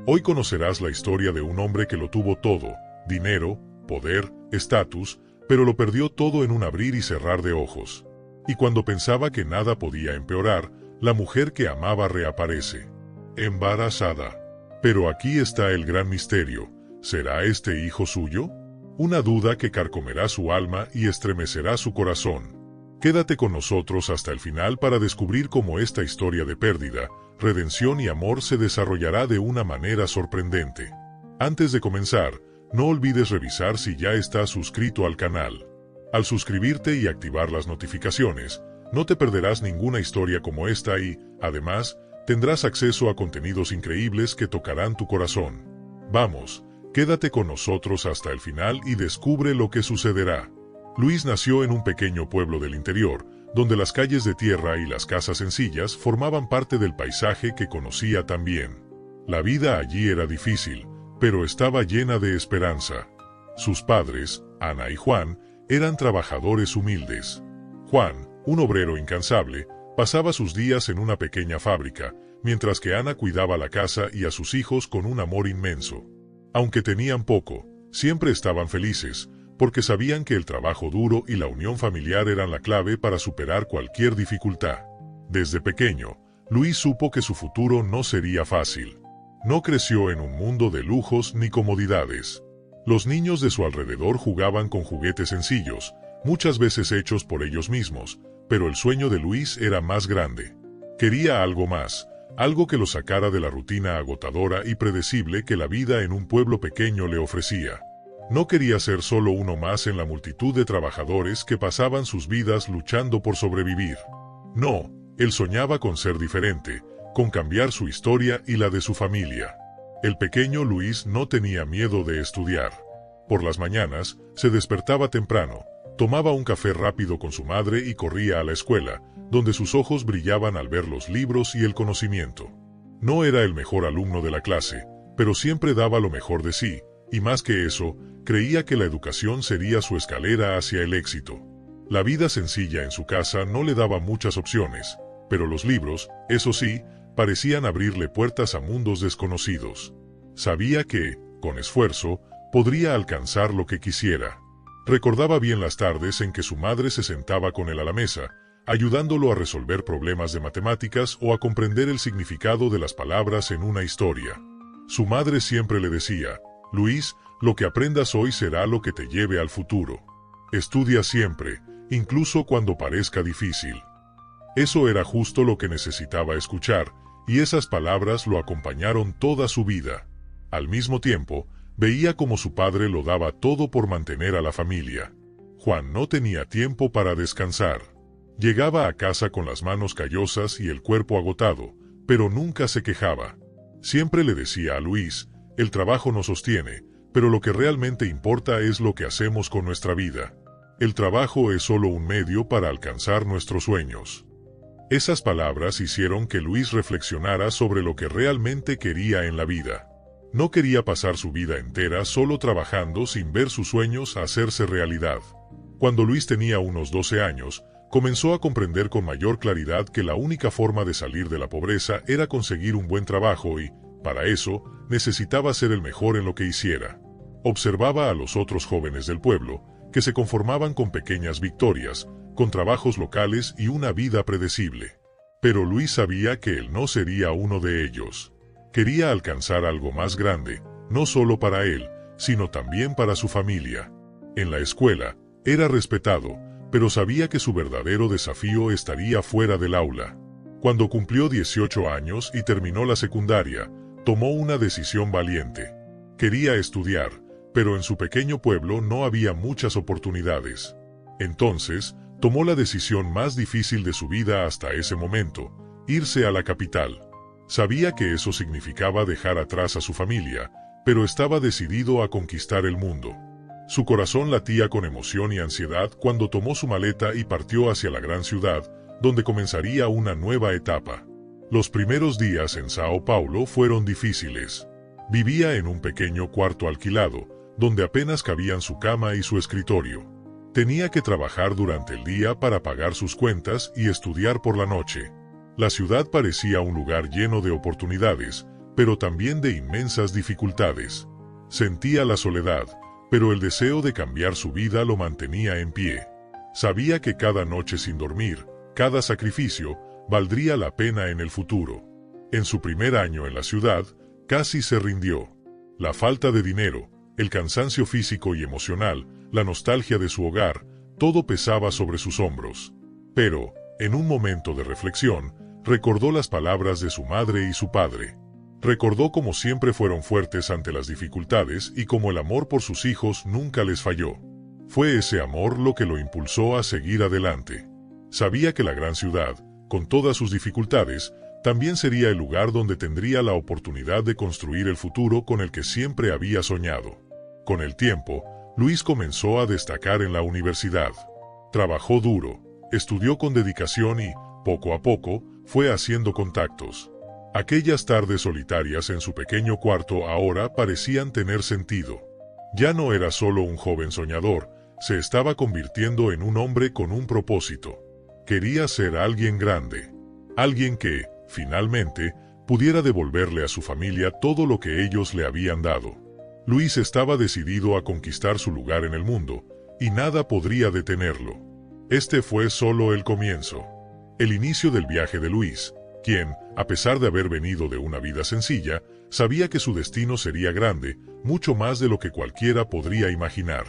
Hoy conocerás la historia de un hombre que lo tuvo todo: dinero, poder, estatus, pero lo perdió todo en un abrir y cerrar de ojos. Y cuando pensaba que nada podía empeorar, la mujer que amaba reaparece, embarazada. Pero aquí está el gran misterio: ¿será este hijo suyo? Una duda que carcomerá su alma y estremecerá su corazón. Quédate con nosotros hasta el final para descubrir cómo esta historia de pérdida, redención y amor se desarrollará de una manera sorprendente. Antes de comenzar, no olvides revisar si ya estás suscrito al canal. Al suscribirte y activar las notificaciones, no te perderás ninguna historia como esta y, además, tendrás acceso a contenidos increíbles que tocarán tu corazón. Vamos, quédate con nosotros hasta el final y descubre lo que sucederá. Luis nació en un pequeño pueblo del interior, donde las calles de tierra y las casas sencillas formaban parte del paisaje que conocía tan bien. La vida allí era difícil, pero estaba llena de esperanza. Sus padres, Ana y Juan, eran trabajadores humildes. Juan, un obrero incansable, pasaba sus días en una pequeña fábrica, mientras que Ana cuidaba la casa y a sus hijos con un amor inmenso. Aunque tenían poco, siempre estaban felices, porque sabían que el trabajo duro y la unión familiar eran la clave para superar cualquier dificultad. Desde pequeño, Luis supo que su futuro no sería fácil. No creció en un mundo de lujos ni comodidades. Los niños de su alrededor jugaban con juguetes sencillos, muchas veces hechos por ellos mismos, pero el sueño de Luis era más grande. Quería algo más, algo que lo sacara de la rutina agotadora y predecible que la vida en un pueblo pequeño le ofrecía. No quería ser solo uno más en la multitud de trabajadores que pasaban sus vidas luchando por sobrevivir. No, él soñaba con ser diferente, con cambiar su historia y la de su familia. El pequeño Luis no tenía miedo de estudiar. Por las mañanas, se despertaba temprano, tomaba un café rápido con su madre y corría a la escuela, donde sus ojos brillaban al ver los libros y el conocimiento. No era el mejor alumno de la clase, pero siempre daba lo mejor de sí, y más que eso, creía que la educación sería su escalera hacia el éxito. La vida sencilla en su casa no le daba muchas opciones, pero los libros, eso sí, parecían abrirle puertas a mundos desconocidos. Sabía que, con esfuerzo, podría alcanzar lo que quisiera. Recordaba bien las tardes en que su madre se sentaba con él a la mesa, ayudándolo a resolver problemas de matemáticas o a comprender el significado de las palabras en una historia. Su madre siempre le decía: Luis, lo que aprendas hoy será lo que te lleve al futuro. Estudia siempre, incluso cuando parezca difícil. Eso era justo lo que necesitaba escuchar, y esas palabras lo acompañaron toda su vida. Al mismo tiempo, veía como su padre lo daba todo por mantener a la familia. Juan no tenía tiempo para descansar. Llegaba a casa con las manos callosas y el cuerpo agotado, pero nunca se quejaba. Siempre le decía a Luis: el trabajo nos sostiene, pero lo que realmente importa es lo que hacemos con nuestra vida. El trabajo es solo un medio para alcanzar nuestros sueños. Esas palabras hicieron que Luis reflexionara sobre lo que realmente quería en la vida. No quería pasar su vida entera solo trabajando sin ver sus sueños hacerse realidad. Cuando Luis tenía unos 12 años, comenzó a comprender con mayor claridad que la única forma de salir de la pobreza era conseguir un buen trabajo y, para eso, necesitaba ser el mejor en lo que hiciera. Observaba a los otros jóvenes del pueblo, que se conformaban con pequeñas victorias, con trabajos locales y una vida predecible. Pero Luis sabía que él no sería uno de ellos. Quería alcanzar algo más grande, no solo para él, sino también para su familia. En la escuela, era respetado, pero sabía que su verdadero desafío estaría fuera del aula. Cuando cumplió 18 años y terminó la secundaria, tomó una decisión valiente. Quería estudiar, pero en su pequeño pueblo no había muchas oportunidades. Entonces, tomó la decisión más difícil de su vida hasta ese momento: irse a la capital. Sabía que eso significaba dejar atrás a su familia, pero estaba decidido a conquistar el mundo. Su corazón latía con emoción y ansiedad cuando tomó su maleta y partió hacia la gran ciudad, donde comenzaría una nueva etapa. Los primeros días en Sao Paulo fueron difíciles. Vivía en un pequeño cuarto alquilado, donde apenas cabían su cama y su escritorio. Tenía que trabajar durante el día para pagar sus cuentas y estudiar por la noche. La ciudad parecía un lugar lleno de oportunidades, pero también de inmensas dificultades. Sentía la soledad, pero el deseo de cambiar su vida lo mantenía en pie. Sabía que cada noche sin dormir, cada sacrificio, valdría la pena en el futuro. En su primer año en la ciudad, casi se rindió. La falta de dinero, el cansancio físico y emocional, la nostalgia de su hogar, todo pesaba sobre sus hombros. Pero, en un momento de reflexión, recordó las palabras de su madre y su padre. Recordó cómo siempre fueron fuertes ante las dificultades y cómo el amor por sus hijos nunca les falló. Fue ese amor lo que lo impulsó a seguir adelante. Sabía que la gran ciudad, con todas sus dificultades, también sería el lugar donde tendría la oportunidad de construir el futuro con el que siempre había soñado. Con el tiempo, Luis comenzó a destacar en la universidad. Trabajó duro, estudió con dedicación y, poco a poco, fue haciendo contactos. Aquellas tardes solitarias en su pequeño cuarto ahora parecían tener sentido. Ya no era solo un joven soñador, se estaba convirtiendo en un hombre con un propósito. Quería ser alguien grande. Alguien que, finalmente, pudiera devolverle a su familia todo lo que ellos le habían dado. Luis estaba decidido a conquistar su lugar en el mundo, y nada podría detenerlo. Este fue solo el comienzo. El inicio del viaje de Luis, quien, a pesar de haber venido de una vida sencilla, sabía que su destino sería grande, mucho más de lo que cualquiera podría imaginar.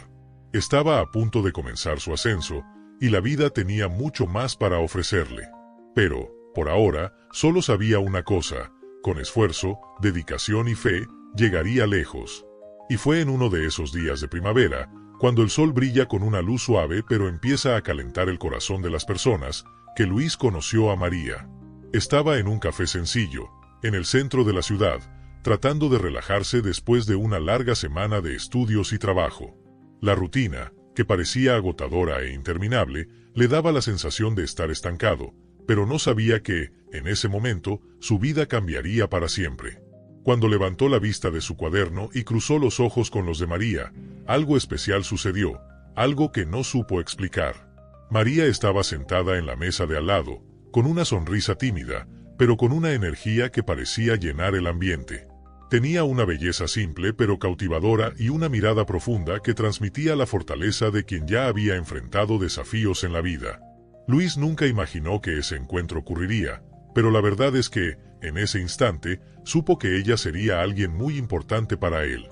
Estaba a punto de comenzar su ascenso, y la vida tenía mucho más para ofrecerle. Pero, por ahora, solo sabía una cosa: con esfuerzo, dedicación y fe, llegaría lejos. Y fue en uno de esos días de primavera, cuando el sol brilla con una luz suave pero empieza a calentar el corazón de las personas, que Luis conoció a María. Estaba en un café sencillo, en el centro de la ciudad, tratando de relajarse después de una larga semana de estudios y trabajo. La rutina, que parecía agotadora e interminable, le daba la sensación de estar estancado, pero no sabía que, en ese momento, su vida cambiaría para siempre. Cuando levantó la vista de su cuaderno y cruzó los ojos con los de María, algo especial sucedió, algo que no supo explicar. María estaba sentada en la mesa de al lado, con una sonrisa tímida, pero con una energía que parecía llenar el ambiente. Tenía una belleza simple pero cautivadora y una mirada profunda que transmitía la fortaleza de quien ya había enfrentado desafíos en la vida. Luis nunca imaginó que ese encuentro ocurriría, pero la verdad es que, en ese instante, supo que ella sería alguien muy importante para él.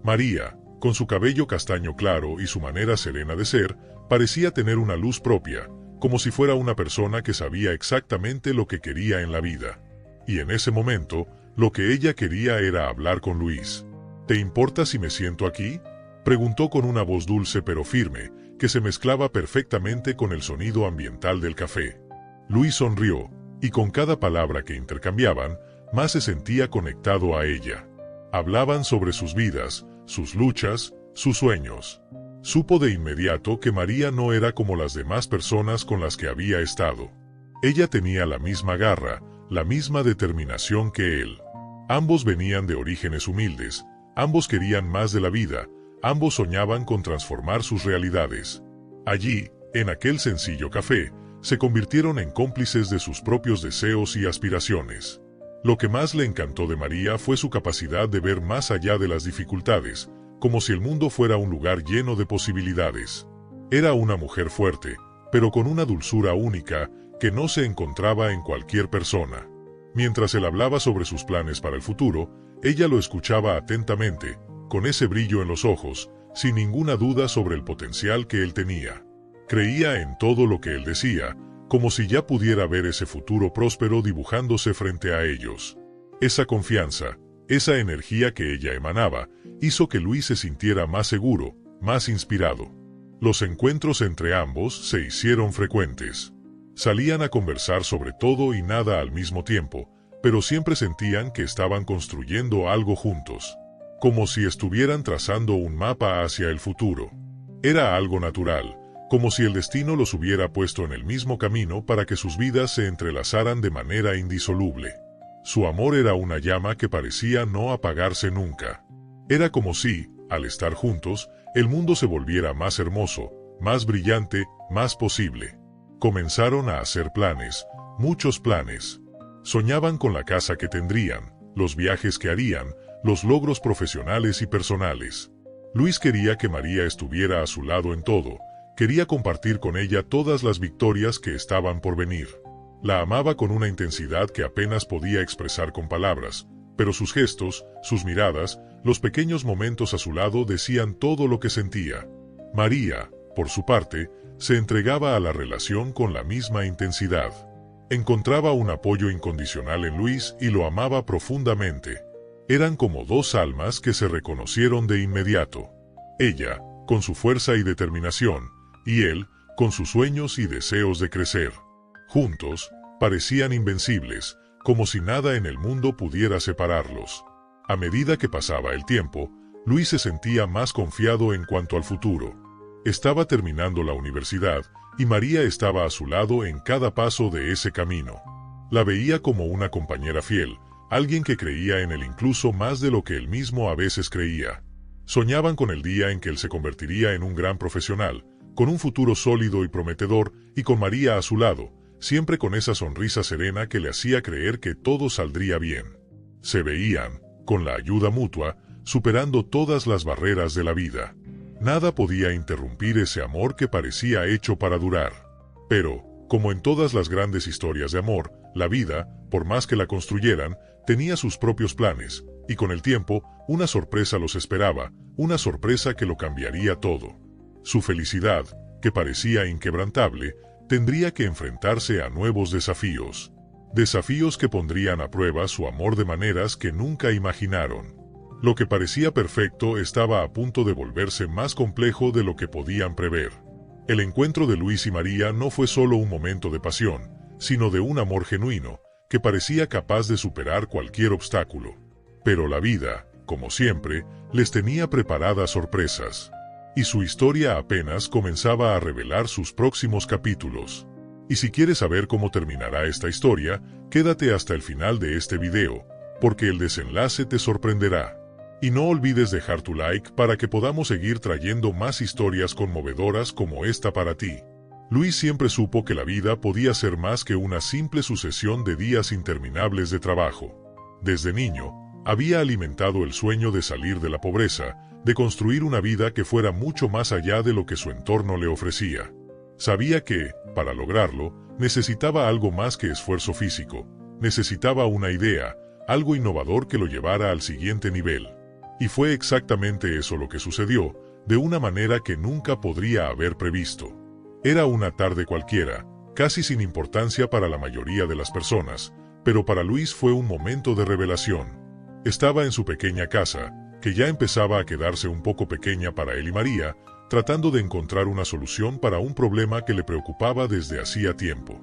María, con su cabello castaño claro y su manera serena de ser, parecía tener una luz propia, como si fuera una persona que sabía exactamente lo que quería en la vida. Y en ese momento, lo que ella quería era hablar con Luis. ¿Te importa si me siento aquí?, preguntó con una voz dulce pero firme, que se mezclaba perfectamente con el sonido ambiental del café. Luis sonrió, y con cada palabra que intercambiaban, más se sentía conectado a ella. Hablaban sobre sus vidas, sus luchas, sus sueños. Supo de inmediato que María no era como las demás personas con las que había estado. Ella tenía la misma garra, la misma determinación que él. Ambos venían de orígenes humildes, ambos querían más de la vida, ambos soñaban con transformar sus realidades. Allí, en aquel sencillo café, se convirtieron en cómplices de sus propios deseos y aspiraciones. Lo que más le encantó de María fue su capacidad de ver más allá de las dificultades, como si el mundo fuera un lugar lleno de posibilidades. Era una mujer fuerte, pero con una dulzura única que no se encontraba en cualquier persona. Mientras él hablaba sobre sus planes para el futuro, ella lo escuchaba atentamente, con ese brillo en los ojos, sin ninguna duda sobre el potencial que él tenía. Creía en todo lo que él decía, como si ya pudiera ver ese futuro próspero dibujándose frente a ellos. Esa confianza, esa energía que ella emanaba, hizo que Luis se sintiera más seguro, más inspirado. Los encuentros entre ambos se hicieron frecuentes. Salían a conversar sobre todo y nada al mismo tiempo, pero siempre sentían que estaban construyendo algo juntos, como si estuvieran trazando un mapa hacia el futuro. Era algo natural, como si el destino los hubiera puesto en el mismo camino para que sus vidas se entrelazaran de manera indisoluble. Su amor era una llama que parecía no apagarse nunca. Era como si, al estar juntos, el mundo se volviera más hermoso, más brillante, más posible. Comenzaron a hacer planes, muchos planes. Soñaban con la casa que tendrían, los viajes que harían, los logros profesionales y personales. Luis quería que María estuviera a su lado en todo, quería compartir con ella todas las victorias que estaban por venir. La amaba con una intensidad que apenas podía expresar con palabras, pero sus gestos, sus miradas, los pequeños momentos a su lado decían todo lo que sentía. María, por su parte, se entregaba a la relación con la misma intensidad. Encontraba un apoyo incondicional en Luis y lo amaba profundamente. Eran como dos almas que se reconocieron de inmediato. Ella, con su fuerza y determinación, y él, con sus sueños y deseos de crecer. Juntos, parecían invencibles, como si nada en el mundo pudiera separarlos. A medida que pasaba el tiempo, Luis se sentía más confiado en cuanto al futuro. Estaba terminando la universidad, y María estaba a su lado en cada paso de ese camino. La veía como una compañera fiel, alguien que creía en él incluso más de lo que él mismo a veces creía. Soñaban con el día en que él se convertiría en un gran profesional, con un futuro sólido y prometedor, y con María a su lado, siempre con esa sonrisa serena que le hacía creer que todo saldría bien. Se veían, con la ayuda mutua, superando todas las barreras de la vida. Nada podía interrumpir ese amor que parecía hecho para durar. Pero, como en todas las grandes historias de amor, la vida, por más que la construyeran, tenía sus propios planes, y con el tiempo, una sorpresa los esperaba, una sorpresa que lo cambiaría todo. Su felicidad, que parecía inquebrantable, tendría que enfrentarse a nuevos desafíos. Desafíos que pondrían a prueba su amor de maneras que nunca imaginaron. Lo que parecía perfecto estaba a punto de volverse más complejo de lo que podían prever. El encuentro de Luis y María no fue solo un momento de pasión, sino de un amor genuino, que parecía capaz de superar cualquier obstáculo. Pero la vida, como siempre, les tenía preparadas sorpresas. Y su historia apenas comenzaba a revelar sus próximos capítulos. Y si quieres saber cómo terminará esta historia, quédate hasta el final de este video, porque el desenlace te sorprenderá. Y no olvides dejar tu like para que podamos seguir trayendo más historias conmovedoras como esta para ti. Luis siempre supo que la vida podía ser más que una simple sucesión de días interminables de trabajo. Desde niño, había alimentado el sueño de salir de la pobreza, de construir una vida que fuera mucho más allá de lo que su entorno le ofrecía. Sabía que, para lograrlo, necesitaba algo más que esfuerzo físico, necesitaba una idea, algo innovador que lo llevara al siguiente nivel. Y fue exactamente eso lo que sucedió, de una manera que nunca podría haber previsto. Era una tarde cualquiera, casi sin importancia para la mayoría de las personas, pero para Luis fue un momento de revelación. Estaba en su pequeña casa, que ya empezaba a quedarse un poco pequeña para él y María, tratando de encontrar una solución para un problema que le preocupaba desde hacía tiempo.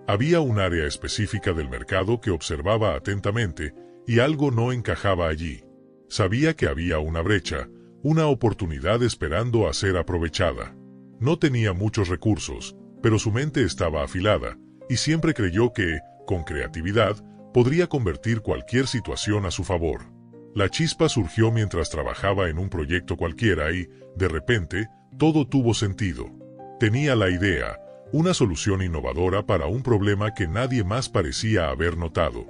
Había un área específica del mercado que observaba atentamente, y algo no encajaba allí. Sabía que había una brecha, una oportunidad esperando a ser aprovechada. No tenía muchos recursos, pero su mente estaba afilada, y siempre creyó que, con creatividad, podría convertir cualquier situación a su favor. La chispa surgió mientras trabajaba en un proyecto cualquiera y, de repente, todo tuvo sentido. Tenía la idea, una solución innovadora para un problema que nadie más parecía haber notado.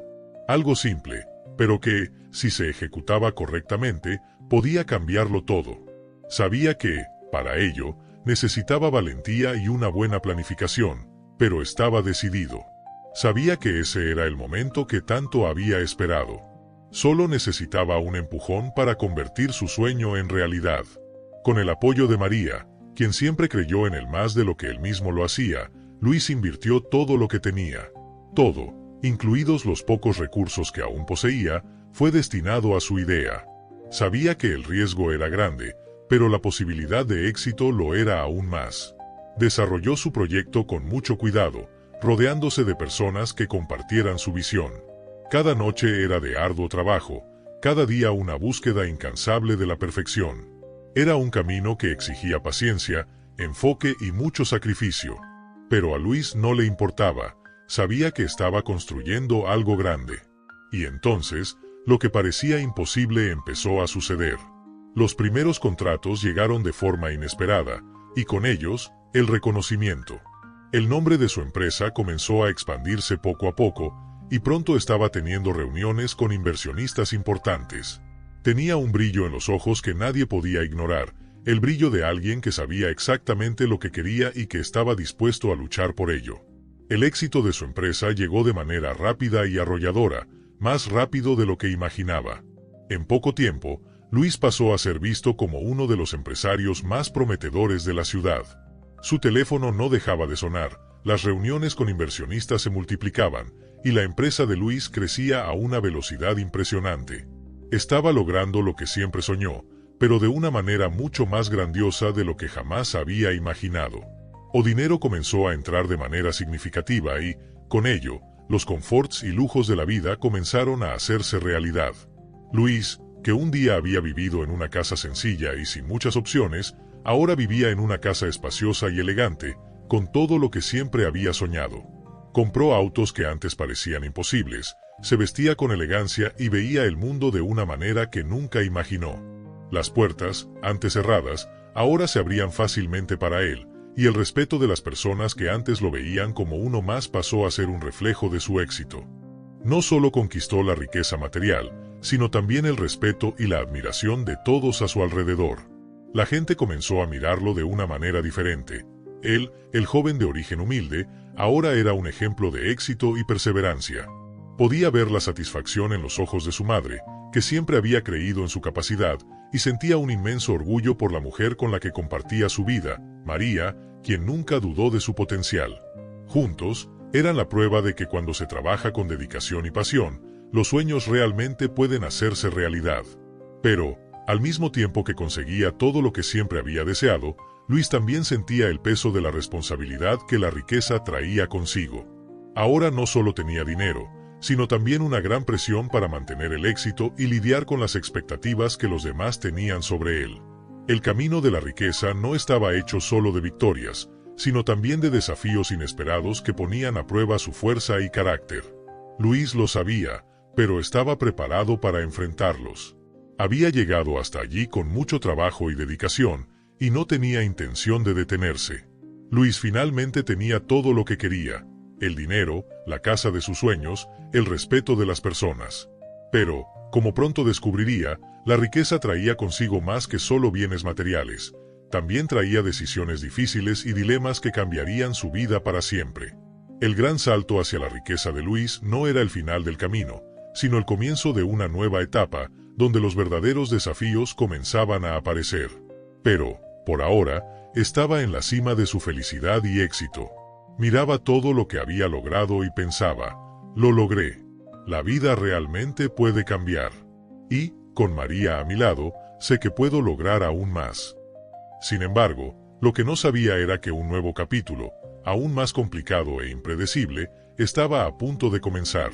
Algo simple, pero que, si se ejecutaba correctamente, podía cambiarlo todo. Sabía que, para ello, necesitaba valentía y una buena planificación, pero estaba decidido. Sabía que ese era el momento que tanto había esperado. Solo necesitaba un empujón para convertir su sueño en realidad. Con el apoyo de María, quien siempre creyó en él más de lo que él mismo lo hacía, Luis invirtió todo lo que tenía. Todo, incluidos los pocos recursos que aún poseía, fue destinado a su idea. Sabía que el riesgo era grande, pero la posibilidad de éxito lo era aún más. Desarrolló su proyecto con mucho cuidado, rodeándose de personas que compartieran su visión. Cada noche era de arduo trabajo, cada día una búsqueda incansable de la perfección. Era un camino que exigía paciencia, enfoque y mucho sacrificio. Pero a Luis no le importaba, sabía que estaba construyendo algo grande. Y entonces, lo que parecía imposible empezó a suceder. Los primeros contratos llegaron de forma inesperada, y con ellos, el reconocimiento. El nombre de su empresa comenzó a expandirse poco a poco, y pronto estaba teniendo reuniones con inversionistas importantes. Tenía un brillo en los ojos que nadie podía ignorar, el brillo de alguien que sabía exactamente lo que quería y que estaba dispuesto a luchar por ello. El éxito de su empresa llegó de manera rápida y arrolladora, más rápido de lo que imaginaba. En poco tiempo, Luis pasó a ser visto como uno de los empresarios más prometedores de la ciudad. Su teléfono no dejaba de sonar, las reuniones con inversionistas se multiplicaban, y la empresa de Luis crecía a una velocidad impresionante. Estaba logrando lo que siempre soñó, pero de una manera mucho más grandiosa de lo que jamás había imaginado. O dinero comenzó a entrar de manera significativa y, con ello, los conforts y lujos de la vida comenzaron a hacerse realidad. Luis, que un día había vivido en una casa sencilla y sin muchas opciones, ahora vivía en una casa espaciosa y elegante, con todo lo que siempre había soñado. Compró autos que antes parecían imposibles, se vestía con elegancia y veía el mundo de una manera que nunca imaginó. Las puertas, antes cerradas, ahora se abrían fácilmente para él, y el respeto de las personas que antes lo veían como uno más pasó a ser un reflejo de su éxito. No solo conquistó la riqueza material, sino también el respeto y la admiración de todos a su alrededor. La gente comenzó a mirarlo de una manera diferente. Él, el joven de origen humilde, ahora era un ejemplo de éxito y perseverancia. Podía ver la satisfacción en los ojos de su madre, que siempre había creído en su capacidad, y sentía un inmenso orgullo por la mujer con la que compartía su vida, María, quien nunca dudó de su potencial. Juntos, eran la prueba de que cuando se trabaja con dedicación y pasión, los sueños realmente pueden hacerse realidad. Pero, al mismo tiempo que conseguía todo lo que siempre había deseado, Luis también sentía el peso de la responsabilidad que la riqueza traía consigo. Ahora no solo tenía dinero, sino también una gran presión para mantener el éxito y lidiar con las expectativas que los demás tenían sobre él. El camino de la riqueza no estaba hecho solo de victorias, sino también de desafíos inesperados que ponían a prueba su fuerza y carácter. Luis lo sabía, pero estaba preparado para enfrentarlos. Había llegado hasta allí con mucho trabajo y dedicación, y no tenía intención de detenerse. Luis finalmente tenía todo lo que quería: el dinero, la casa de sus sueños, el respeto de las personas. Pero, como pronto descubriría, la riqueza traía consigo más que solo bienes materiales. También traía decisiones difíciles y dilemas que cambiarían su vida para siempre. El gran salto hacia la riqueza de Luis no era el final del camino, sino el comienzo de una nueva etapa, donde los verdaderos desafíos comenzaban a aparecer. Pero, por ahora, estaba en la cima de su felicidad y éxito. Miraba todo lo que había logrado y pensaba: lo logré. La vida realmente puede cambiar. Y, con María a mi lado, sé que puedo lograr aún más. Sin embargo, lo que no sabía era que un nuevo capítulo, aún más complicado e impredecible, estaba a punto de comenzar.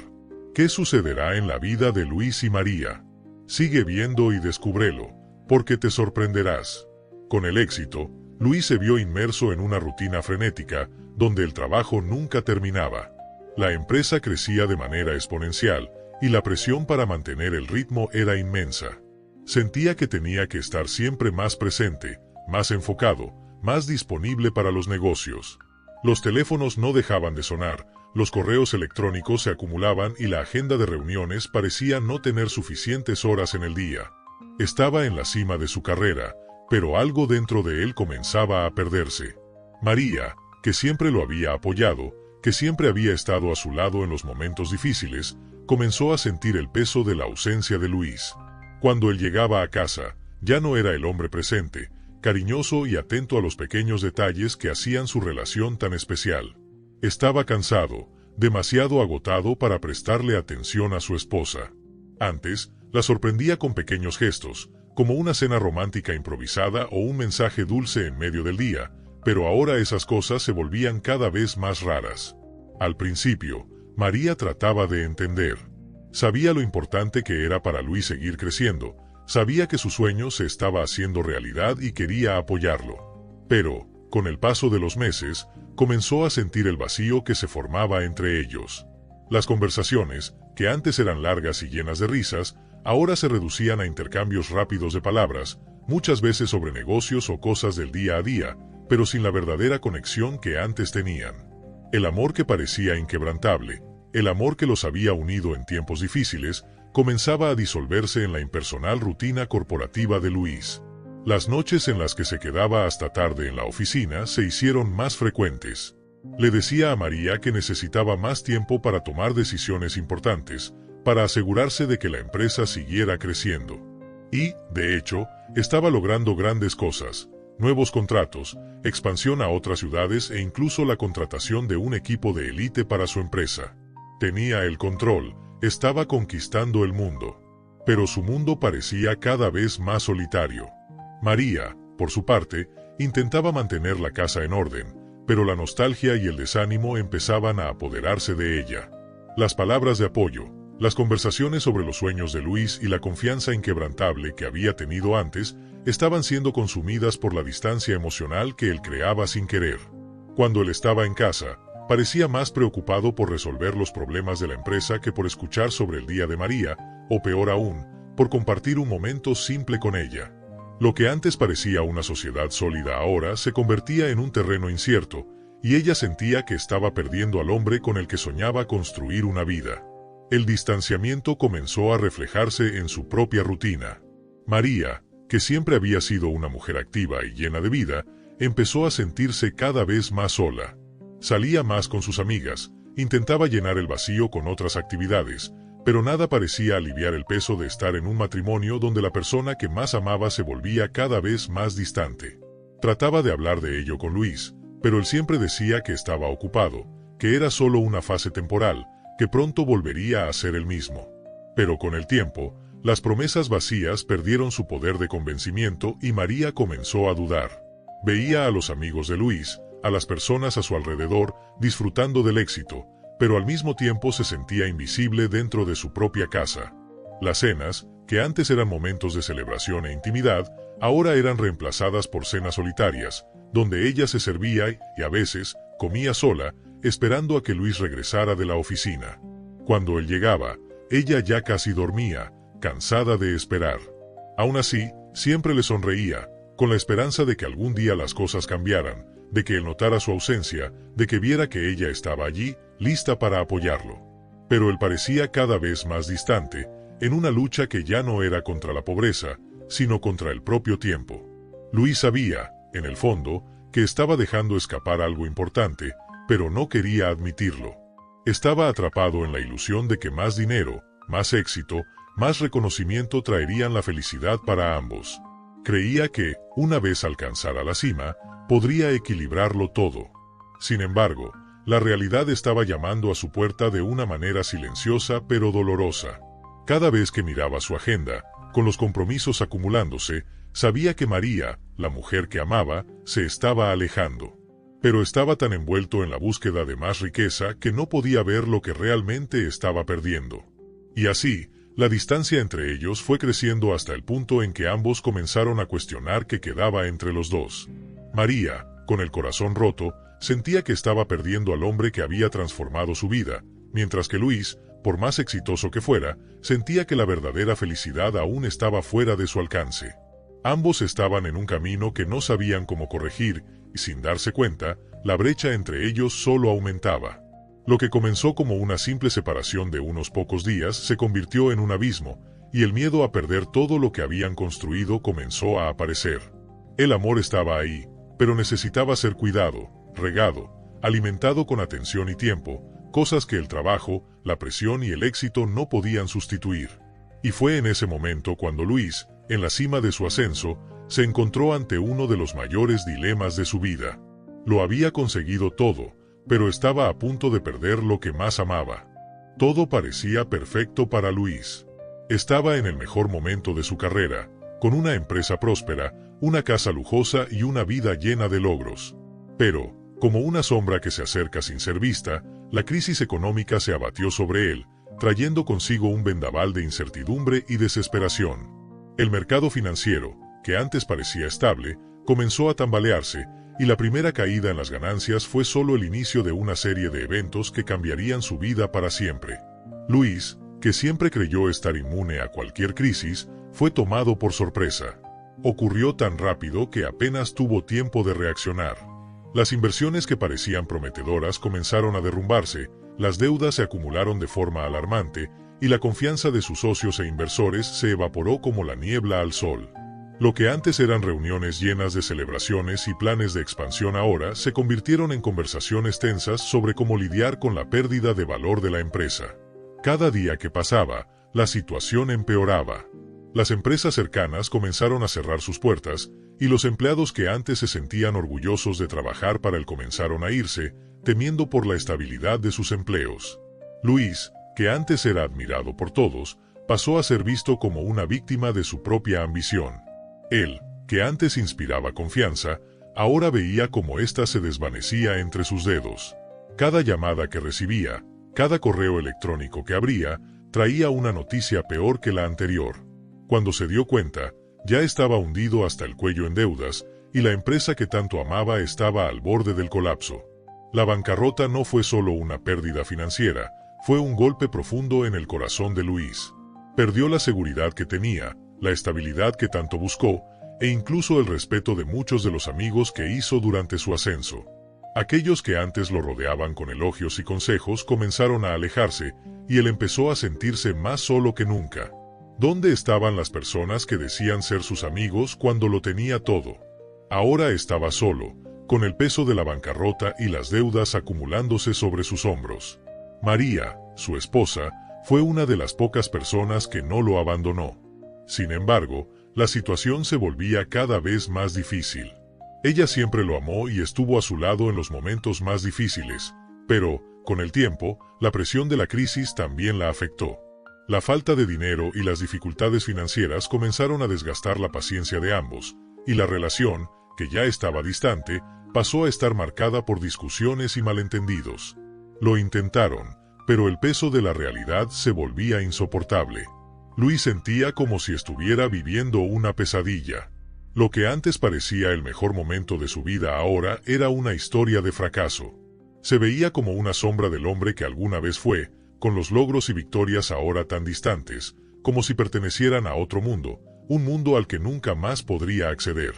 ¿Qué sucederá en la vida de Luis y María? Sigue viendo y descúbrelo, porque te sorprenderás. Con el éxito, Luis se vio inmerso en una rutina frenética, donde el trabajo nunca terminaba. La empresa crecía de manera exponencial, y la presión para mantener el ritmo era inmensa. Sentía que tenía que estar siempre más presente, más enfocado, más disponible para los negocios. Los teléfonos no dejaban de sonar, los correos electrónicos se acumulaban y la agenda de reuniones parecía no tener suficientes horas en el día. Estaba en la cima de su carrera, pero algo dentro de él comenzaba a perderse. María, que siempre lo había apoyado, que siempre había estado a su lado en los momentos difíciles, comenzó a sentir el peso de la ausencia de Luis. Cuando él llegaba a casa, ya no era el hombre presente, cariñoso y atento a los pequeños detalles que hacían su relación tan especial. Estaba cansado, demasiado agotado para prestarle atención a su esposa. Antes, la sorprendía con pequeños gestos, como una cena romántica improvisada o un mensaje dulce en medio del día, pero ahora esas cosas se volvían cada vez más raras. Al principio, María trataba de entender. Sabía lo importante que era para Luis seguir creciendo, sabía que su sueño se estaba haciendo realidad y quería apoyarlo. Pero, con el paso de los meses, comenzó a sentir el vacío que se formaba entre ellos. Las conversaciones, que antes eran largas y llenas de risas, ahora se reducían a intercambios rápidos de palabras, muchas veces sobre negocios o cosas del día a día, pero sin la verdadera conexión que antes tenían. El amor que parecía inquebrantable, El amor que los había unido en tiempos difíciles comenzaba a disolverse en la impersonal rutina corporativa de Luis. Las noches en las que se quedaba hasta tarde en la oficina se hicieron más frecuentes. Le decía a María que necesitaba más tiempo para tomar decisiones importantes, para asegurarse de que la empresa siguiera creciendo. Y, de hecho, estaba logrando grandes cosas: nuevos contratos, expansión a otras ciudades e incluso la contratación de un equipo de élite para su empresa. Tenía el control, estaba conquistando el mundo. Pero su mundo parecía cada vez más solitario. María, por su parte, intentaba mantener la casa en orden, pero la nostalgia y el desánimo empezaban a apoderarse de ella. Las palabras de apoyo, las conversaciones sobre los sueños de Luis y la confianza inquebrantable que había tenido antes estaban siendo consumidas por la distancia emocional que él creaba sin querer. Cuando él estaba en casa, parecía más preocupado por resolver los problemas de la empresa que por escuchar sobre el día de María, o peor aún, por compartir un momento simple con ella. Lo que antes parecía una sociedad sólida ahora se convertía en un terreno incierto, y ella sentía que estaba perdiendo al hombre con el que soñaba construir una vida. El distanciamiento comenzó a reflejarse en su propia rutina. María, que siempre había sido una mujer activa y llena de vida, empezó a sentirse cada vez más sola. Salía más con sus amigas, intentaba llenar el vacío con otras actividades, pero nada parecía aliviar el peso de estar en un matrimonio donde la persona que más amaba se volvía cada vez más distante. Trataba de hablar de ello con Luis, pero él siempre decía que estaba ocupado, que era solo una fase temporal, que pronto volvería a ser el mismo. Pero con el tiempo, las promesas vacías perdieron su poder de convencimiento y María comenzó a dudar. Veía a los amigos de Luis, a las personas a su alrededor, disfrutando del éxito, pero al mismo tiempo se sentía invisible dentro de su propia casa. Las cenas, que antes eran momentos de celebración e intimidad, ahora eran reemplazadas por cenas solitarias, donde ella se servía y, a veces, comía sola, esperando a que Luis regresara de la oficina. Cuando él llegaba, ella ya casi dormía, cansada de esperar. Aún así, siempre le sonreía, con la esperanza de que algún día las cosas cambiaran, de que él notara su ausencia, de que viera que ella estaba allí, lista para apoyarlo. Pero él parecía cada vez más distante, en una lucha que ya no era contra la pobreza, sino contra el propio tiempo. Luis sabía, en el fondo, que estaba dejando escapar algo importante, pero no quería admitirlo. Estaba atrapado en la ilusión de que más dinero, más éxito, más reconocimiento traerían la felicidad para ambos. Creía que, una vez alcanzara la cima, podría equilibrarlo todo. Sin embargo, la realidad estaba llamando a su puerta de una manera silenciosa pero dolorosa. Cada vez que miraba su agenda, con los compromisos acumulándose, sabía que María, la mujer que amaba, se estaba alejando. Pero estaba tan envuelto en la búsqueda de más riqueza que no podía ver lo que realmente estaba perdiendo. Y así, la distancia entre ellos fue creciendo hasta el punto en que ambos comenzaron a cuestionar qué quedaba entre los dos. María, con el corazón roto, sentía que estaba perdiendo al hombre que había transformado su vida, mientras que Luis, por más exitoso que fuera, sentía que la verdadera felicidad aún estaba fuera de su alcance. Ambos estaban en un camino que no sabían cómo corregir, y sin darse cuenta, la brecha entre ellos solo aumentaba. Lo que comenzó como una simple separación de unos pocos días se convirtió en un abismo, y el miedo a perder todo lo que habían construido comenzó a aparecer. El amor estaba ahí, pero necesitaba ser cuidado, regado, alimentado con atención y tiempo, cosas que el trabajo, la presión y el éxito no podían sustituir. Y fue en ese momento cuando Luis, en la cima de su ascenso, se encontró ante uno de los mayores dilemas de su vida. Lo había conseguido todo, pero estaba a punto de perder lo que más amaba. Todo parecía perfecto para Luis. Estaba en el mejor momento de su carrera, con una empresa próspera, una casa lujosa y una vida llena de logros. Pero, como una sombra que se acerca sin ser vista, la crisis económica se abatió sobre él, trayendo consigo un vendaval de incertidumbre y desesperación. El mercado financiero, que antes parecía estable, comenzó a tambalearse, y la primera caída en las ganancias fue solo el inicio de una serie de eventos que cambiarían su vida para siempre. Luis, que siempre creyó estar inmune a cualquier crisis, fue tomado por sorpresa. Ocurrió tan rápido que apenas tuvo tiempo de reaccionar. Las inversiones que parecían prometedoras comenzaron a derrumbarse, Las deudas se acumularon de forma alarmante y la confianza de sus socios e inversores se evaporó como la niebla al sol. Lo que antes eran reuniones llenas de celebraciones y planes de expansión ahora se convirtieron en conversaciones tensas sobre cómo lidiar con la pérdida de valor de la empresa. Cada día que pasaba, la situación empeoraba. Las empresas cercanas comenzaron a cerrar sus puertas, y los empleados que antes se sentían orgullosos de trabajar para él comenzaron a irse, temiendo por la estabilidad de sus empleos. Luis, que antes era admirado por todos, pasó a ser visto como una víctima de su propia ambición. Él, que antes inspiraba confianza, ahora veía cómo ésta se desvanecía entre sus dedos. Cada llamada que recibía, cada correo electrónico que abría, traía una noticia peor que la anterior. Cuando se dio cuenta, ya estaba hundido hasta el cuello en deudas, y la empresa que tanto amaba estaba al borde del colapso. La bancarrota no fue solo una pérdida financiera, fue un golpe profundo en el corazón de Luis. Perdió la seguridad que tenía, la estabilidad que tanto buscó, e incluso el respeto de muchos de los amigos que hizo durante su ascenso. Aquellos que antes lo rodeaban con elogios y consejos comenzaron a alejarse, y él empezó a sentirse más solo que nunca. ¿Dónde estaban las personas que decían ser sus amigos cuando lo tenía todo? Ahora estaba solo, con el peso de la bancarrota y las deudas acumulándose sobre sus hombros. María, su esposa, fue una de las pocas personas que no lo abandonó. Sin embargo, la situación se volvía cada vez más difícil. Ella siempre lo amó y estuvo a su lado en los momentos más difíciles, pero, con el tiempo, la presión de la crisis también la afectó. La falta de dinero y las dificultades financieras comenzaron a desgastar la paciencia de ambos, y la relación, que ya estaba distante, pasó a estar marcada por discusiones y malentendidos. Lo intentaron, pero el peso de la realidad se volvía insoportable. Luis sentía como si estuviera viviendo una pesadilla. Lo que antes parecía el mejor momento de su vida ahora era una historia de fracaso. Se veía como una sombra del hombre que alguna vez fue, con los logros y victorias ahora tan distantes, como si pertenecieran a otro mundo, un mundo al que nunca más podría acceder.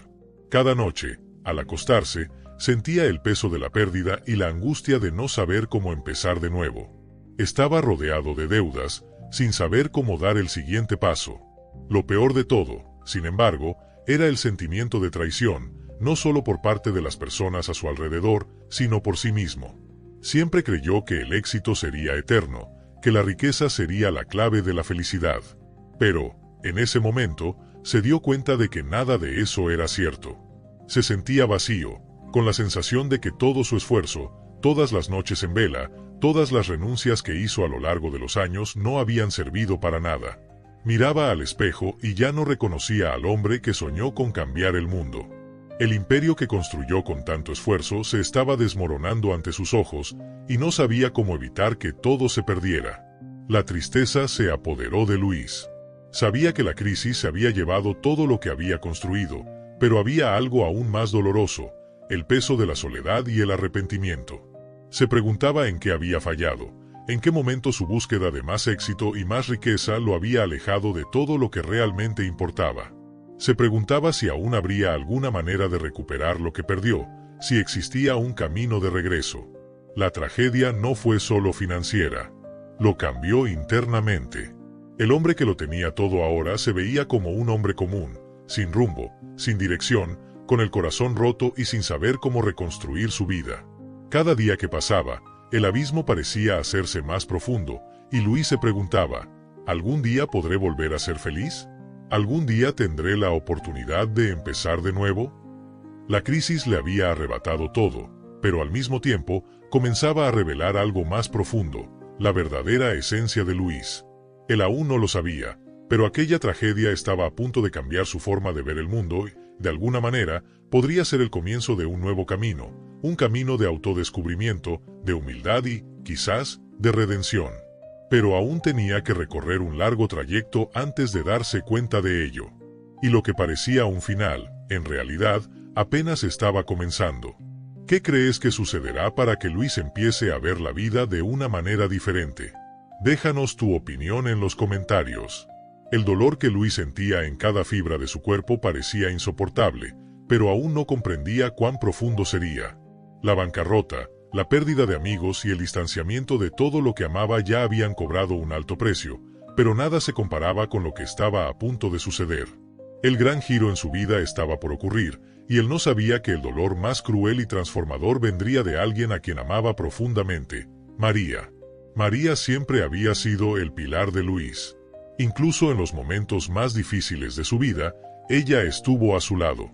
Cada noche, al acostarse, sentía el peso de la pérdida y la angustia de no saber cómo empezar de nuevo. Estaba rodeado de deudas, sin saber cómo dar el siguiente paso. Lo peor de todo, sin embargo, era el sentimiento de traición, no solo por parte de las personas a su alrededor, sino por sí mismo. Siempre creyó que el éxito sería eterno, que la riqueza sería la clave de la felicidad. Pero, en ese momento, se dio cuenta de que nada de eso era cierto. Se sentía vacío, con la sensación de que todo su esfuerzo, todas las noches en vela, todas las renuncias que hizo a lo largo de los años no habían servido para nada. Miraba al espejo y ya no reconocía al hombre que soñó con cambiar el mundo. El imperio que construyó con tanto esfuerzo se estaba desmoronando ante sus ojos, y no sabía cómo evitar que todo se perdiera. La tristeza se apoderó de Luis. Sabía que la crisis se había llevado todo lo que había construido, pero había algo aún más doloroso, el peso de la soledad y el arrepentimiento. Se preguntaba en qué había fallado, en qué momento su búsqueda de más éxito y más riqueza lo había alejado de todo lo que realmente importaba. Se preguntaba si aún habría alguna manera de recuperar lo que perdió, si existía un camino de regreso. La tragedia no fue solo financiera. Lo cambió internamente. El hombre que lo tenía todo ahora se veía como un hombre común, sin rumbo, sin dirección, con el corazón roto y sin saber cómo reconstruir su vida. Cada día que pasaba, el abismo parecía hacerse más profundo, y Luis se preguntaba, ¿algún día podré volver a ser feliz? ¿Algún día tendré la oportunidad de empezar de nuevo? La crisis le había arrebatado todo, pero al mismo tiempo comenzaba a revelar algo más profundo, la verdadera esencia de Luis. Él aún no lo sabía, pero aquella tragedia estaba a punto de cambiar su forma de ver el mundo y, de alguna manera, podría ser el comienzo de un nuevo camino, un camino de autodescubrimiento, de humildad y, quizás, de redención. Pero aún tenía que recorrer un largo trayecto antes de darse cuenta de ello. Y lo que parecía un final, en realidad, apenas estaba comenzando. ¿Qué crees que sucederá para que Luis empiece a ver la vida de una manera diferente? Déjanos tu opinión en los comentarios. El dolor que Luis sentía en cada fibra de su cuerpo parecía insoportable, pero aún no comprendía cuán profundo sería. La bancarrota, La pérdida de amigos y el distanciamiento de todo lo que amaba ya habían cobrado un alto precio, pero nada se comparaba con lo que estaba a punto de suceder. El gran giro en su vida estaba por ocurrir, y él no sabía que el dolor más cruel y transformador vendría de alguien a quien amaba profundamente, María. María siempre había sido el pilar de Luis. Incluso en los momentos más difíciles de su vida, ella estuvo a su lado.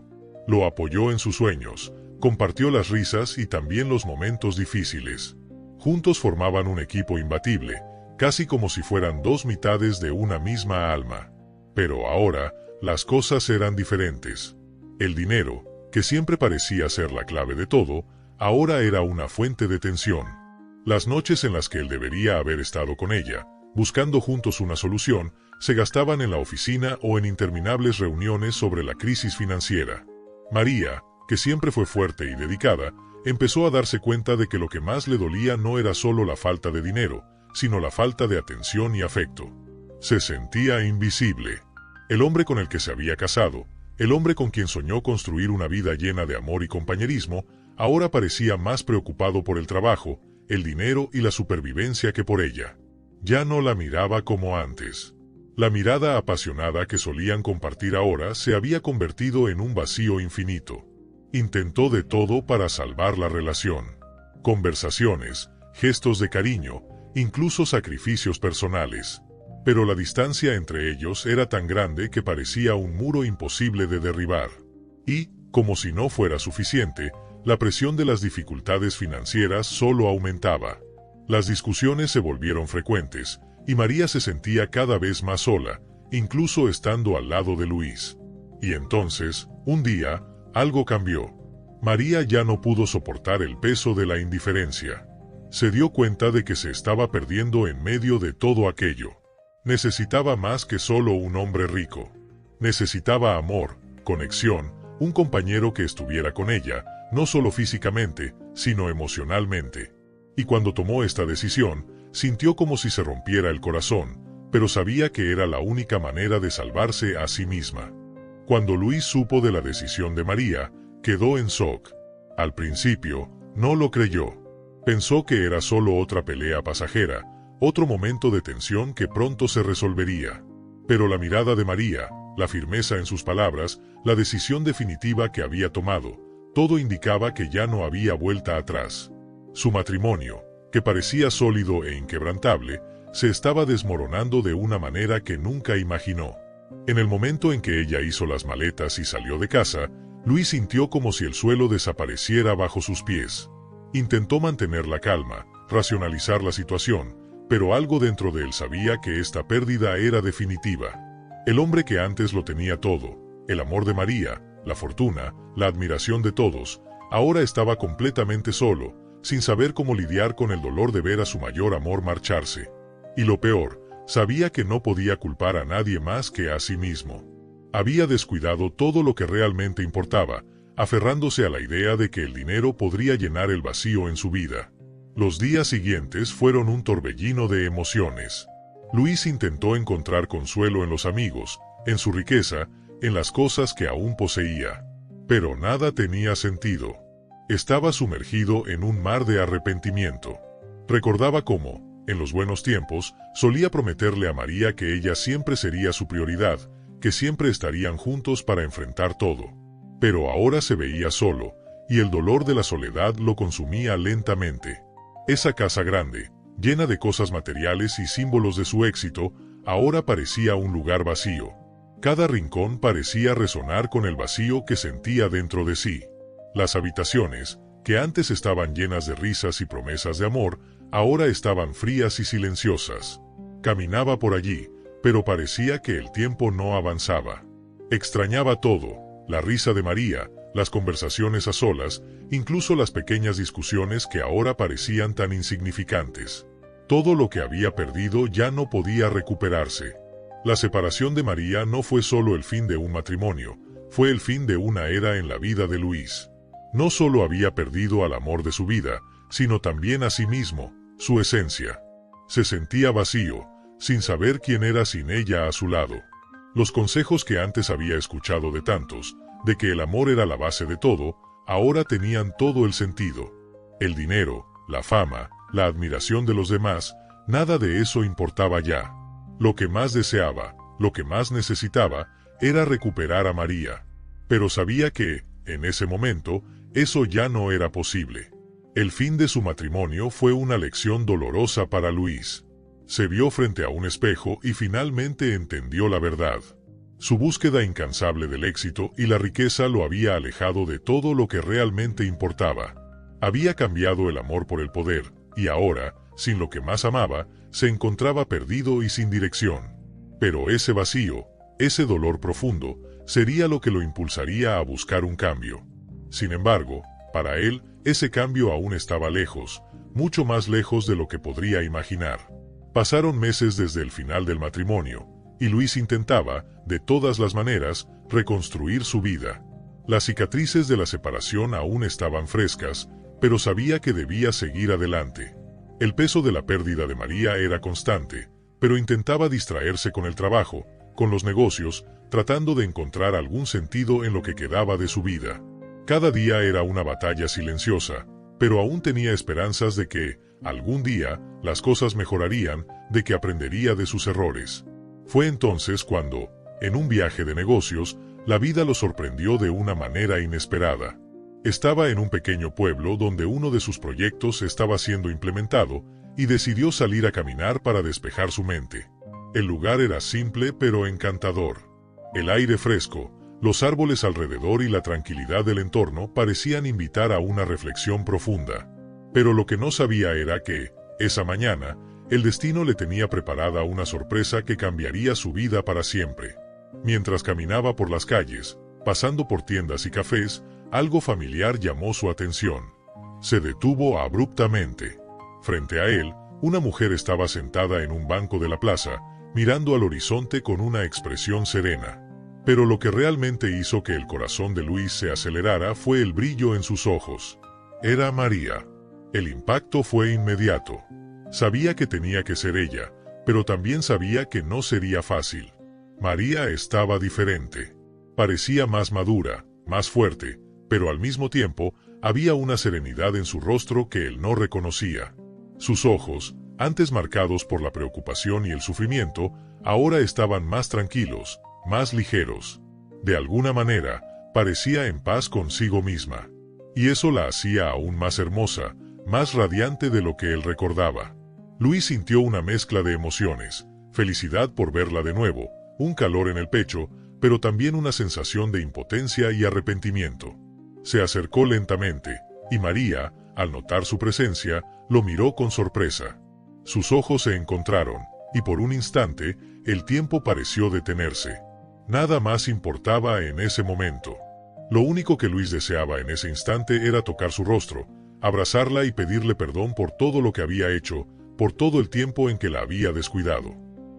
Lo apoyó en sus sueños, compartió las risas y también los momentos difíciles. Juntos formaban un equipo imbatible, casi como si fueran dos mitades de una misma alma. Pero ahora, las cosas eran diferentes. El dinero, que siempre parecía ser la clave de todo, ahora era una fuente de tensión. Las noches en las que él debería haber estado con ella, buscando juntos una solución, se gastaban en la oficina o en interminables reuniones sobre la crisis financiera. María, que siempre fue fuerte y dedicada, empezó a darse cuenta de que lo que más le dolía no era solo la falta de dinero, sino la falta de atención y afecto. Se sentía invisible. El hombre con el que se había casado, el hombre con quien soñó construir una vida llena de amor y compañerismo, ahora parecía más preocupado por el trabajo, el dinero y la supervivencia que por ella. Ya no la miraba como antes. La mirada apasionada que solían compartir ahora se había convertido en un vacío infinito. Intentó de todo para salvar la relación. Conversaciones, gestos de cariño, incluso sacrificios personales. Pero la distancia entre ellos era tan grande que parecía un muro imposible de derribar. Y, como si no fuera suficiente, la presión de las dificultades financieras solo aumentaba. Las discusiones se volvieron frecuentes, y María se sentía cada vez más sola, incluso estando al lado de Luis. Y entonces, un día, algo cambió. María ya no pudo soportar el peso de la indiferencia. Se dio cuenta de que se estaba perdiendo en medio de todo aquello. Necesitaba más que solo un hombre rico. Necesitaba amor, conexión, un compañero que estuviera con ella, no solo físicamente, sino emocionalmente. Y cuando tomó esta decisión, sintió como si se rompiera el corazón, pero sabía que era la única manera de salvarse a sí misma. Cuando Luis supo de la decisión de María, quedó en shock. Al principio, no lo creyó. Pensó que era solo otra pelea pasajera, otro momento de tensión que pronto se resolvería. Pero la mirada de María, la firmeza en sus palabras, la decisión definitiva que había tomado, todo indicaba que ya no había vuelta atrás. Su matrimonio, que parecía sólido e inquebrantable, se estaba desmoronando de una manera que nunca imaginó. En el momento en que ella hizo las maletas y salió de casa, Luis sintió como si el suelo desapareciera bajo sus pies. Intentó mantener la calma, racionalizar la situación, pero algo dentro de él sabía que esta pérdida era definitiva. El hombre que antes lo tenía todo, el amor de María, la fortuna, la admiración de todos, ahora estaba completamente solo, sin saber cómo lidiar con el dolor de ver a su mayor amor marcharse. Y lo peor, sabía que no podía culpar a nadie más que a sí mismo. Había descuidado todo lo que realmente importaba, aferrándose a la idea de que el dinero podría llenar el vacío en su vida. Los días siguientes fueron un torbellino de emociones. Luis intentó encontrar consuelo en los amigos, en su riqueza, en las cosas que aún poseía. Pero nada tenía sentido. Estaba sumergido en un mar de arrepentimiento. Recordaba cómo, en los buenos tiempos, solía prometerle a María que ella siempre sería su prioridad, que siempre estarían juntos para enfrentar todo. Pero ahora se veía solo, y el dolor de la soledad lo consumía lentamente. Esa casa grande, llena de cosas materiales y símbolos de su éxito, ahora parecía un lugar vacío. Cada rincón parecía resonar con el vacío que sentía dentro de sí. Las habitaciones, que antes estaban llenas de risas y promesas de amor, ahora estaban frías y silenciosas. Caminaba por allí, pero parecía que el tiempo no avanzaba. Extrañaba todo, la risa de María, las conversaciones a solas, incluso las pequeñas discusiones que ahora parecían tan insignificantes. Todo lo que había perdido ya no podía recuperarse. La separación de María no fue solo el fin de un matrimonio, fue el fin de una era en la vida de Luis. No solo había perdido al amor de su vida, sino también a sí mismo, su esencia. Se sentía vacío, sin saber quién era sin ella a su lado. Los consejos que antes había escuchado de tantos, de que el amor era la base de todo, ahora tenían todo el sentido. El dinero, la fama, la admiración de los demás, nada de eso importaba ya. Lo que más deseaba, lo que más necesitaba, era recuperar a María. Pero sabía que, en ese momento, eso ya no era posible. El fin de su matrimonio fue una lección dolorosa para Luis. Se vio frente a un espejo y finalmente entendió la verdad. Su búsqueda incansable del éxito y la riqueza lo había alejado de todo lo que realmente importaba. Había cambiado el amor por el poder, y ahora, sin lo que más amaba, se encontraba perdido y sin dirección. Pero ese vacío, ese dolor profundo, sería lo que lo impulsaría a buscar un cambio. Sin embargo, para él, ese cambio aún estaba lejos, mucho más lejos de lo que podría imaginar. Pasaron meses desde el final del matrimonio, y Luis intentaba, de todas las maneras, reconstruir su vida. Las cicatrices de la separación aún estaban frescas, pero sabía que debía seguir adelante. El peso de la pérdida de María era constante, pero intentaba distraerse con el trabajo, con los negocios, tratando de encontrar algún sentido en lo que quedaba de su vida. Cada día era una batalla silenciosa, pero aún tenía esperanzas de que, algún día, las cosas mejorarían, de que aprendería de sus errores. Fue entonces cuando, en un viaje de negocios, la vida lo sorprendió de una manera inesperada. Estaba en un pequeño pueblo donde uno de sus proyectos estaba siendo implementado y decidió salir a caminar para despejar su mente. El lugar era simple pero encantador. El aire fresco, los árboles alrededor y la tranquilidad del entorno parecían invitar a una reflexión profunda. Pero lo que no sabía era que, esa mañana, el destino le tenía preparada una sorpresa que cambiaría su vida para siempre. Mientras caminaba por las calles, pasando por tiendas y cafés, algo familiar llamó su atención. Se detuvo abruptamente. Frente a él, una mujer estaba sentada en un banco de la plaza, mirando al horizonte con una expresión serena. Pero lo que realmente hizo que el corazón de Luis se acelerara fue el brillo en sus ojos. Era María. El impacto fue inmediato. Sabía que tenía que ser ella, pero también sabía que no sería fácil. María estaba diferente. Parecía más madura, más fuerte, pero al mismo tiempo había una serenidad en su rostro que él no reconocía. Sus ojos, antes marcados por la preocupación y el sufrimiento, ahora estaban más tranquilos, más ligeros. De alguna manera, parecía en paz consigo misma. Y eso la hacía aún más hermosa, más radiante de lo que él recordaba. Luis sintió una mezcla de emociones, felicidad por verla de nuevo, un calor en el pecho, pero también una sensación de impotencia y arrepentimiento. Se acercó lentamente, y María, al notar su presencia, lo miró con sorpresa. Sus ojos se encontraron, y por un instante, el tiempo pareció detenerse. Nada más importaba en ese momento. Lo único que Luis deseaba en ese instante era tocar su rostro, abrazarla y pedirle perdón por todo lo que había hecho, por todo el tiempo en que la había descuidado.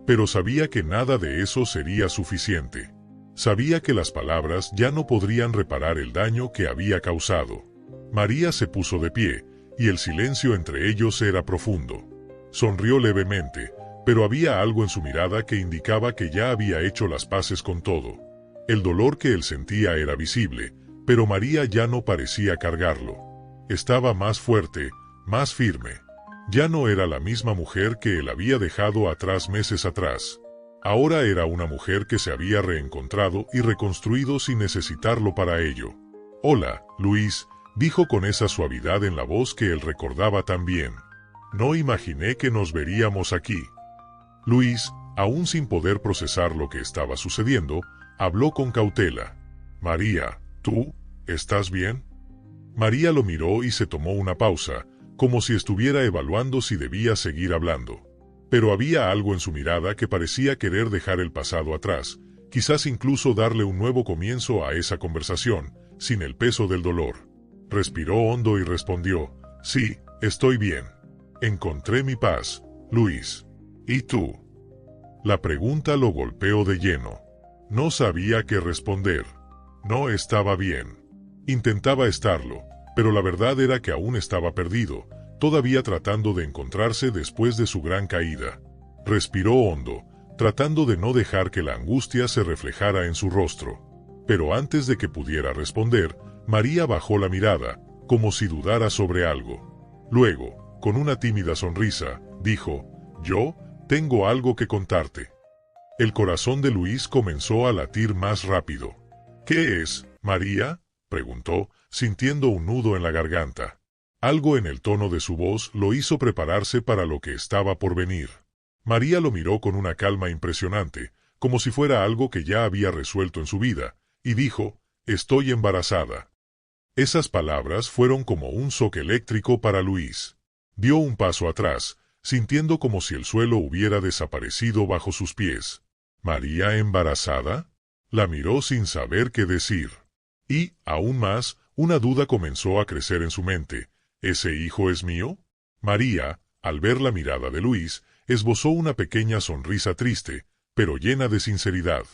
Pero sabía que nada de eso sería suficiente. Sabía que las palabras ya no podrían reparar el daño que había causado. María se puso de pie, y el silencio entre ellos era profundo. Sonrió levemente, pero había algo en su mirada que indicaba que ya había hecho las paces con todo. El dolor que él sentía era visible, pero María ya no parecía cargarlo. Estaba más fuerte, más firme. Ya no era la misma mujer que él había dejado atrás meses atrás. Ahora era una mujer que se había reencontrado y reconstruido sin necesitarlo para ello. «Hola, Luis», dijo con esa suavidad en la voz que él recordaba tan bien. «No imaginé que nos veríamos aquí». Luis, aún sin poder procesar lo que estaba sucediendo, habló con cautela. «María, ¿tú estás bien?» María lo miró y se tomó una pausa, como si estuviera evaluando si debía seguir hablando. Pero había algo en su mirada que parecía querer dejar el pasado atrás, quizás incluso darle un nuevo comienzo a esa conversación, sin el peso del dolor. Respiró hondo y respondió, «Sí, estoy bien. Encontré mi paz, Luis. ¿Y tú?» La pregunta lo golpeó de lleno. No sabía qué responder. No estaba bien. Intentaba estarlo, pero la verdad era que aún estaba perdido, todavía tratando de encontrarse después de su gran caída. Respiró hondo, tratando de no dejar que la angustia se reflejara en su rostro. Pero antes de que pudiera responder, María bajó la mirada, como si dudara sobre algo. Luego, con una tímida sonrisa, dijo, «Yo tengo algo que contarte». El corazón de Luis comenzó a latir más rápido. «¿Qué es, María?», preguntó, sintiendo un nudo en la garganta. Algo en el tono de su voz lo hizo prepararse para lo que estaba por venir. María lo miró con una calma impresionante, como si fuera algo que ya había resuelto en su vida, y dijo, «Estoy embarazada». Esas palabras fueron como un shock eléctrico para Luis. Dio un paso atrás, sintiendo como si el suelo hubiera desaparecido bajo sus pies. ¿María embarazada? La miró sin saber qué decir. Y, aún más, una duda comenzó a crecer en su mente. ¿Ese hijo es mío? María, al ver la mirada de Luis, esbozó una pequeña sonrisa triste, pero llena de sinceridad.